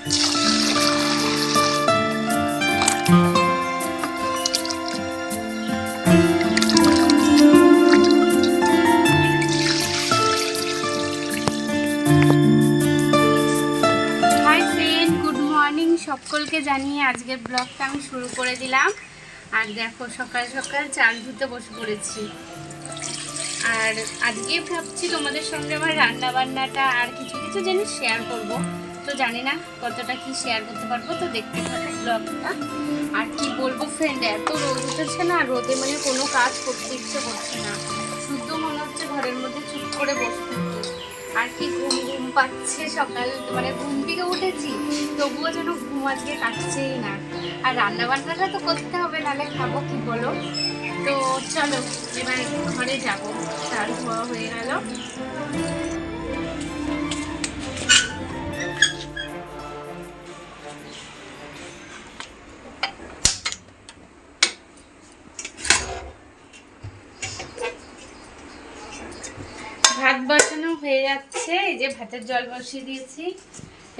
সকলকে জানিয়ে আজকের ব্লগটা আমি শুরু করে দিলাম। আর দেখো সকাল সকাল চাল ধুতে বসে পড়েছি। আর আজকে ভাবছি তোমাদের সঙ্গে আমার রান্না বান্নাটা আর কিছু কিছু জিনিস শেয়ার করব। তো জানি না কতটা কি শেয়ার করতে পারবো, তো দেখতে থাকো ব্লগটা। আর কি বলবো ফ্রেন্ড, এত রোদ উঠেছে না, রোদে মানে কোনো কাজ করতে ইচ্ছে করছে না, শুদ্ধ মনে হচ্ছে ঘরের মধ্যে চুপ করে বসে থাকতে। আর কি ঘুম ঘুম পাচ্ছে, সকাল মানে ঘুম থেকে উঠেছি তবুও যেন ঘুম আজকে কাটছেই না। আর রান্না বান্নাটা তো করতে হবে, নাহলে খাবো কি বলো। তো চলো এবার ঘরে যাবো। চাল ধোয়া হয়ে গেল। ভাত বসানো হয়ে যাচ্ছে, এই যে ভাতের জল বসিয়ে দিয়েছি,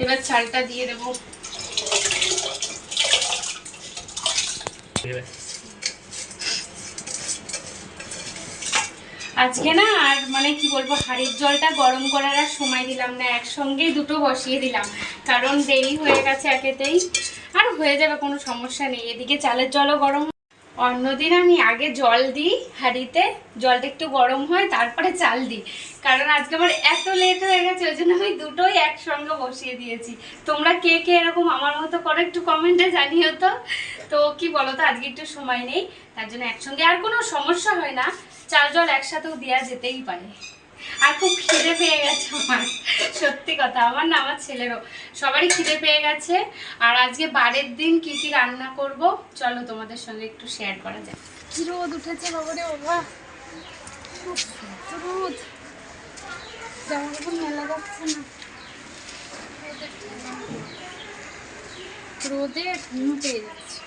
এবার চালটা দিয়ে দেবো। আজকে না আর মানে কি বলবো, হাঁড়ির জলটা গরম করার আর সময় দিলাম না, একসঙ্গেই দুটো বসিয়ে দিলাম, কারণ দেরি হয়ে গেছে একেতেই। আর হয়ে যাবে, কোনো সমস্যা নেই। এদিকে চালের জলও গরম। অন্যদিন আমি আগে জল দিই হাঁড়িতে, জলটা একটু গরম হয় তারপরে চাল দিই, কারণ আজকে আমার এত লেট হয়ে গেছে, ওই জন্য আমি দুটোই একসঙ্গে বসিয়ে দিয়েছি। তোমরা কে কে এরকম আমার মতো করে একটু কমেন্টে জানিও তো। তো কি বলো তো, আজকে একটু সময় নেই, তার জন্য একসঙ্গে। আর কোনো সমস্যা হয় না, চাল জল একসাথেও দেওয়া যেতেই পারে। আর খুব খিদে পেয়ে গেছে আমার, সত্যি কথা, আমার না আমার ছেলেরও, সবারই খিদে পেয়ে গেছে। আর আজকে বারের দিন কি কি রান্না করব চলো তোমাদের সঙ্গে একটু শেয়ার করা যায়। কি রোদ উঠেছে বাবারে বাবা, রোদ, জামা কাপড় মেলা যাচ্ছে না, রোদে ঘুম পেয়ে যাচ্ছে।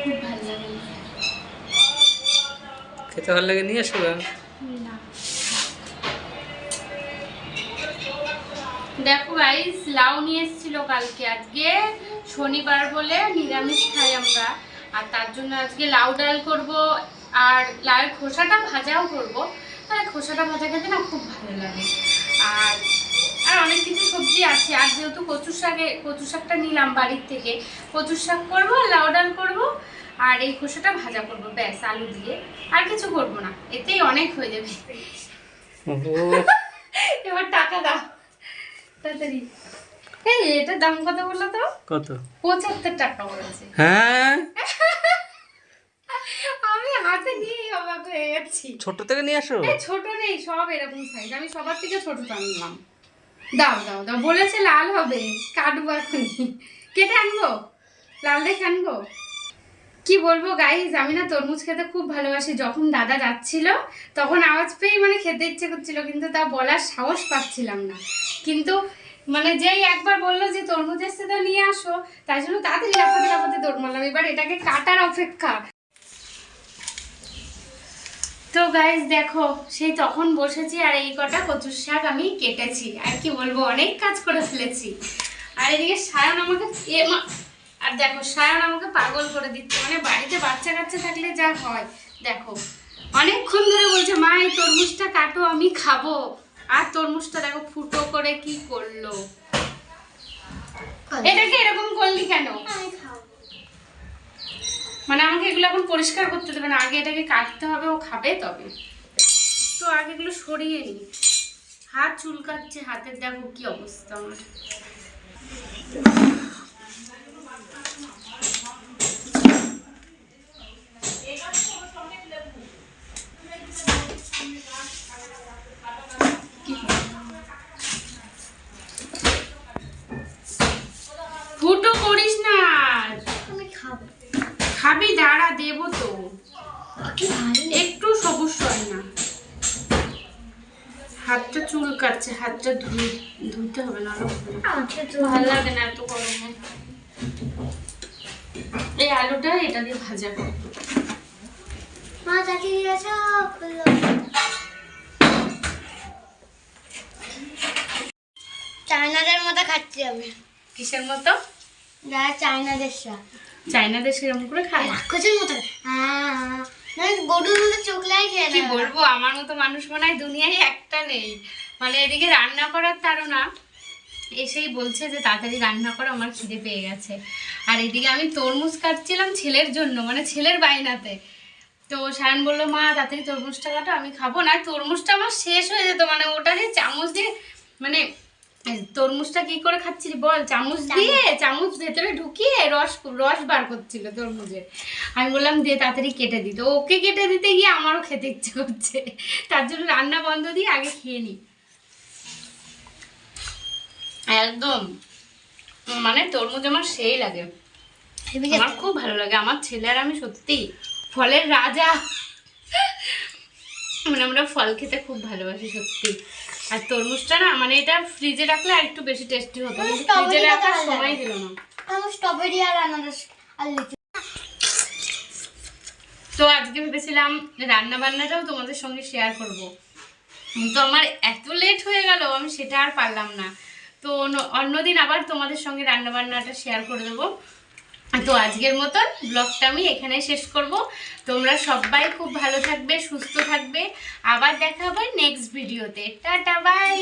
খুব ভালো লাগে, খেতে ভালো লাগে, নিয়ে আসো। দেখো গাইস, লাউ নিয়ে এসেছিল কালকে, আজকে শনিবার বলে নিরামিষ খাই আমরা, আর তার জন্য আজকে লাউ ডাল করব, আর লাউয়ের খোসাটা ভাজাও করব। তাহলে খোসাটা ভাজা খেতে না খুব ভালো লাগে। আর আর অনেক কিছু সবজি আছে, আর যেহেতু কচু শাকটা নিলাম বাড়ির থেকে, কচুর শাক করবো, লাউ ডাল করবো, আর এই খোসাটা ভাজা করবো, ব্যাস আলু দিয়ে, আর কিছু করবো না, এতেই অনেক হয়ে যাবে। এবার টাকা দাও তাড়াতাড়ি। এই এটার দাম কত বললো তো? কত? 75 টাকা বলেছে। হ্যাঁ, আমি হাতে নিয়ে অবাক হয়ে গেছি। ছোট থেকে নিয়ে আসো। ছোট নেই, সব এরকম সাইজ, আমি সবার থেকে ছোটটা আনলাম। দাও দাও দাও, বলেছে লাল হবে, কাটবো এখনই, কেটে আনবো, লাল দেখে আনবো। কি বলবো গাইজ, আমি না তরমুজ খেতে খুব ভালোবাসি। যখন দাদা যাচ্ছিল তখন আওয়াজ পেয়ে মানে খেতে ইচ্ছে করছিল, কিন্তু তা বলার সাহস পাচ্ছিলাম না। কিন্তু মানে যেই একবার বললো যে তরমুজ এসছে তো নিয়ে আসো, তাই জন্য তাড়াতাড়ি লাফাতে লাফাতে দৌড় মারলাম। এবার এটাকে কাটার অপেক্ষা। তো গাইজ দেখো, সেই তখন বসেছি আর এই কটা কচুর শাক আমি কেটেছি, আর কি বলবো, অনেক কাজ করে ফেলেছি। আর এদিকে সায়ন আমাকে আর দেখো সায়ন আমাকে পাগল করে দিচ্ছে, মানে বাড়িতে বাচ্চা কাচ্চা থাকলে যা হয়। দেখো অনেকক্ষণ ধরে বলছে মা এই তরমুজটা কাটো আমি খাবো, আর তরমুজটা দেখো ফুটো করে কি করলো। এটাকে এরকম করলি কেন? মানে আমাকে এগুলো এখন পরিষ্কার করতে দেবে না, আগে এটাকে কাটতে হবে, ও খাবে তবে। তো আগে এগুলো সরিয়ে নি, হাত চুলকাচ্ছে, হাতের দেখো কি অবস্থা আমার। ফুটো করিস না, খাবি, দাঁড়া দেবো তো, একটু সবুজ হয় না, হাত হাতটা চুল কাটছে, হাতটা ধুতে হবে না, ভালো লাগে না এত গরমে। এই আলুটা এটা দিয়ে ভাজা করবো। মা তাকিয়ে গেছে খুললো। চায়নাদের মতো খাচ্ছি আমি। কিসের মতো? যারা চায়না দেশরা, চাইনা দেশে এরকম করে খায়? রাক্ষসের মতো। মানে গরুর মতো চোখলাই খেয়ে কি বলবো, আমার মতো মানুষ মনে হয় দুনিয়ায় একটা নেই। মানে এদিকে রান্না করার তাড়না, এসেই বলছে যে তাড়াতাড়ি রান্না করো, আমার খিদে পেয়ে গেছে। আর এদিকে আমি তরমুজ কাটছিলাম ছেলের জন্য, মানে ছেলের বায়নাতে। তো সায়ন বললো মা তাড়াতাড়ি তরমুজটা কাটো, আমি খাবো না। তরমুজটা আমার শেষ হয়ে যেত, মানে ওটা দিয়ে চামচ দিয়ে, মানে তরমুজটা কি করে খাচ্ছিলি বল, চামচ দিয়ে চামচ ভেতরে ঢুকিয়ে রস রস বার করছিল তরমুজের। আমি বললাম দে তাড়াতাড়ি কেটে দিতে, ওকে কেটে দিতে গিয়ে আমারও খেতে ইচ্ছে করছে, তার জন্য রান্না বন্ধ দিয়ে আগে খেয়ে নিই। একদম মানে তরমুজ আমার সেই লাগে, আমার খুব ভালো লাগে। আমার ছেলে আর আমি সত্যি ফলের রাজা, মানে আমরা ফল খেতে খুব ভালোবাসি সত্যি। আর তরমুজটা না, মানে এটা ফ্রিজে রাখলে আর একটু বেশি টেস্টি হতো, ফ্রিজে রাখার সময় দিল না। আমার স্ট্রবেরি আর আনারস আর লিচু। তো আজকে ভেবেছিলাম রান্না বান্নাটাও তোমাদের সঙ্গে শেয়ার করব, তো আমার এত লেট হয়ে গেল আমি সেটা আর পারলাম না। তো অন্যদিন আবার তোমাদের সঙ্গে রান্না বান্নাটা শেয়ার করে দেবো। তো আজকের মতন ব্লগটা আমি এখানে শেষ করব। তোমরা সবাই খুব ভালো থাকবে, সুস্থ থাকবে, আবার দেখা হবে নেক্সট ভিডিওতে। Tata bye.